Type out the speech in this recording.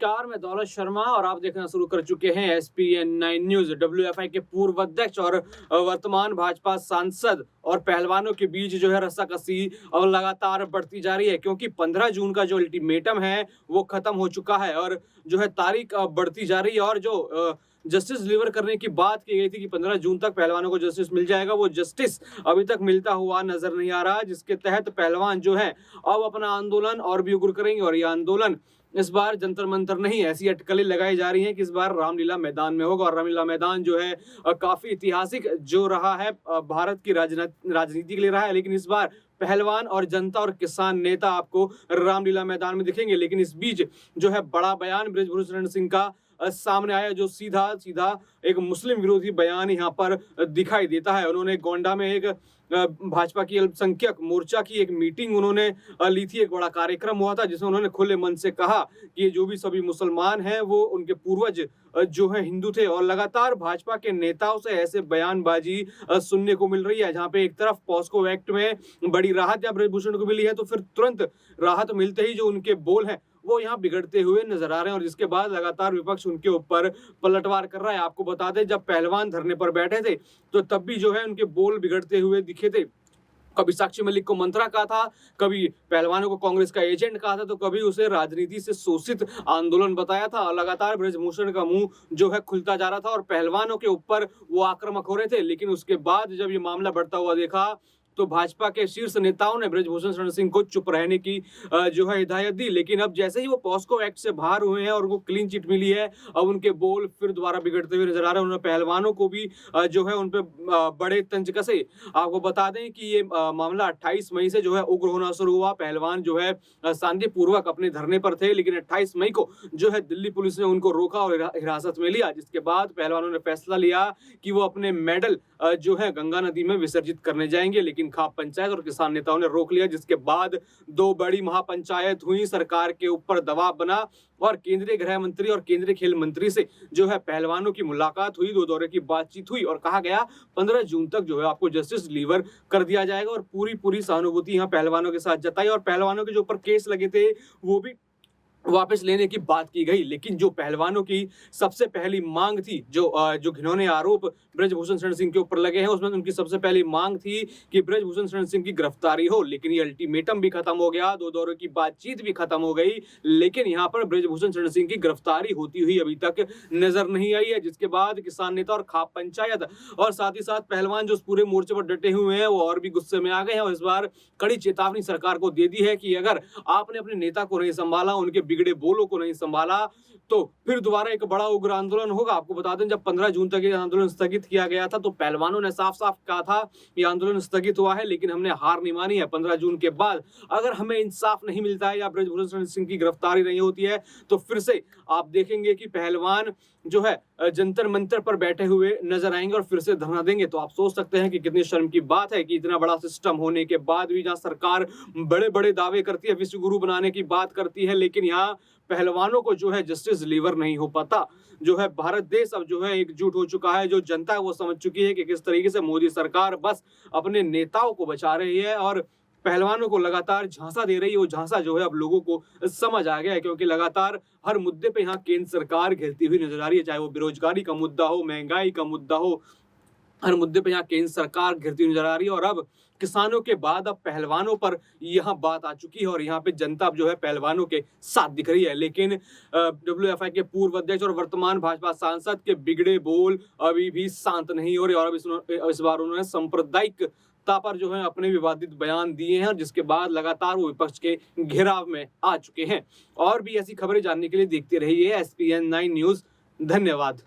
नमस्कार, मैं दौलत शर्मा और आप देखना शुरू कर चुके हैं SPN9 न्यूज। WFI के पूर्व अध्यक्ष और वर्तमान भाजपा सांसद और पहलवानों के बीच जो है रस्साकसी और लगातार बढ़ती जा रही है, क्योंकि 15 जून का जो अल्टीमेटम है वो खत्म हो चुका है और जो है तारीख बढ़ती जा रही है। और जो जस्टिस डिलीवर करने की बात की गई थी कि 15 जून तक पहलवानों को जस्टिस मिल जाएगा, वो जस्टिस अभी तक मिलता हुआ नजर नहीं आ रहा, जिसके तहत पहलवान जो है अब अपना आंदोलन और भी उग्र करेंगे। और ये आंदोलन इस बार जंतर मंतर नहीं, ऐसी अटकलें लगाई जा रही हैं कि इस बार रामलीला मैदान में होगा। और रामलीला मैदान जो है काफी ऐतिहासिक जो रहा है, भारत की राजनीति के लिए रहा है, लेकिन इस बार पहलवान और जनता और किसान नेता आपको रामलीला मैदान में दिखेंगे। लेकिन इस बीच जो है बड़ा बयान बृजभूषण शरण सिंह का सामने आया, जो सीधा सीधा एक मुस्लिम विरोधी बयान यहाँ पर दिखाई देता है। उन्होंने गोंडा में एक भाजपा की अल्पसंख्यक मोर्चा की एक मीटिंग उन्होंने ली थी, एक बड़ा कार्यक्रम हुआ था जिसमें उन्होंने खुले मन से कहा कि जो भी सभी मुसलमान हैं वो उनके पूर्वज जो है हिंदू थे। और लगातार भाजपा के नेताओं से ऐसे बयानबाजी सुनने को मिल रही है, जहां पे एक तरफ पॉस्को एक्ट में बड़ी राहत जब बृजभूषण को मिली है, तो फिर तुरंत राहत मिलते ही जो उनके बोल हैं वो यहाँ बिगड़ते हुए नजर आ रहे हैं। और जिसके बाद लगातार विपक्ष उनके ऊपर पलटवार कर रहा है। आपको बता दें, जब पहलवान धरने पर बैठे थे तो तब भी जो है उनके बोल बिगड़ते हुए दिखे थे। कभी साक्षी मलिक को मंत्रा कहा था, कभी पहलवानों को कांग्रेस का एजेंट कहा था, तो कभी उसे राजनीति से शोषित आंदोलन बताया था। लगातार बृजभूषण का मुंह जो है खुलता जा रहा था और पहलवानों के ऊपर वो आक्रामक हो रहे थे। लेकिन उसके बाद जब ये मामला बढ़ता हुआ देखा तो भाजपा के शीर्ष नेताओं ने बृजभूषण शरण सिंह को चुप रहने की जो है हिदायत दी। लेकिन अब जैसे ही वो पॉस्को एक्ट से बाहर हुए हैं और उनको क्लीन चिट मिली है, अब उनके बोल फिर दोबारा बिगड़ते हुए नजर आ रहे हैं। उन्होंने पहलवानों को भी जो है उन पे बड़े तंज कसे। आपको बता दें कि ये मामला 28 मई से जो है उग्र होना शुरू हुआ। पहलवान जो है शांतिपूर्वक अपने धरने पर थे, लेकिन 28 मई को जो है दिल्ली पुलिस ने उनको रोका और हिरासत में लिया, जिसके बाद पहलवानों ने फैसला लिया कि वो अपने मेडल जो है गंगा नदी में विसर्जित करने जाएंगे। लेकिन खाप पंचायत और किसान नेताओं ने रोक लिया, जिसके बाद दो बड़ी महापंचायत हुई, सरकार के ऊपर दबाव बना और केंद्रीय गृह मंत्री और केंद्रीय खेल मंत्री से जो है पहलवानों की मुलाकात हुई, 2 दौरे की बातचीत हुई और कहा गया 15 जून तक जो है आपको जस्टिस डिलीवर कर दिया जाएगा। और पूरी सहानुभूति यहाँ पहलवानों के साथ जताई और पहलवानों के जो ऊपर केस लगे थे वो भी वापस लेने की बात की गई। लेकिन जो पहलवानों की सबसे पहली मांग थी, जो घिनौने आरोप बृजभूषण शरण सिंह के ऊपर लगे हैं, उसमें उनकी सबसे पहली मांग थी कि बृजभूषण शरण सिंह की गिरफ्तारी हो। लेकिन ये अल्टीमेटम भी खत्म हो गया, 2 दौरों की बातचीत भी खत्म हो गई, लेकिन यहाँ पर बृजभूषण शरण सिंह की गिरफ्तारी होती हुई अभी तक नजर नहीं आई है। जिसके बाद किसान नेता और खाप पंचायत और साथ ही साथ पहलवान जो पूरे मोर्चे पर डटे हुए हैं वो और भी गुस्से में आ गए हैं और इस बार कड़ी चेतावनी सरकार को दे दी है कि अगर आपने अपने नेता को नहीं संभाला, उनके बिगड़े बोलों को नहीं संभाला, तो फिर दोबारा एक बड़ा उग्र आंदोलन होगा। आपको बता दें, जब 15 जून तक ये आंदोलन स्थगित किया गया था तो पहलवानों ने साफ साफ कहा था ये आंदोलन स्थगित हुआ है, लेकिन हमने हार नहीं मानी है। 15 जून के बाद अगर हमें इंसाफ नहीं मिलता है या बृजभूषण सिंह की गिरफ्तारी नहीं होती है तो फिर से आप देखेंगे कि पहलवान जो है जंतर मंतर पर बैठे हुए नजर आएंगे और फिर से धरना देंगे। तो आप सोच सकते हैं कि कितनी शर्म की बात है कि इतना बड़ा सिस्टम होने के बाद भी जहां सरकार बड़े बड़े दावे करती है, विश्व गुरु बनाने की बात करती है, लेकिन यहाँ पहलवानों को जो है जस्टिस डिलीवर नहीं हो पाता। जो है भारत देश अब जो है एकजुट हो चुका है, जो जनता है वो समझ चुकी है कि किस तरीके से मोदी सरकार बस अपने नेताओं को बचा रही है और पहलवानों को लगातार झांसा दे रही है। वो झांसा जो है अब लोगों को समझ आ गया है, क्योंकि लगातार हर मुद्दे पे यहाँ केंद्र सरकार घेरती हुई नजर आ रही है, चाहे वो बेरोजगारी का मुद्दा हो, महंगाई का मुद्दा हो, हर मुद्दे पे यहाँ केंद्र सरकार घिरती नजर आ रही है। और अब किसानों के बाद अब पहलवानों पर यहाँ बात आ चुकी है और यहाँ पे जनता अब जो है पहलवानों के साथ दिख रही है। लेकिन WFI के पूर्व अध्यक्ष और वर्तमान भाजपा सांसद के बिगड़े बोल अभी भी शांत नहीं हो रहे और अब इस बार उन्होंने सांप्रदायिक पर जो है अपने विवादित बयान दिए हैं, जिसके बाद लगातार वो विपक्ष के घेराव में आ चुके हैं। और भी ऐसी खबरें जानने के लिए देखते रहिए SPN9 न्यूज। धन्यवाद।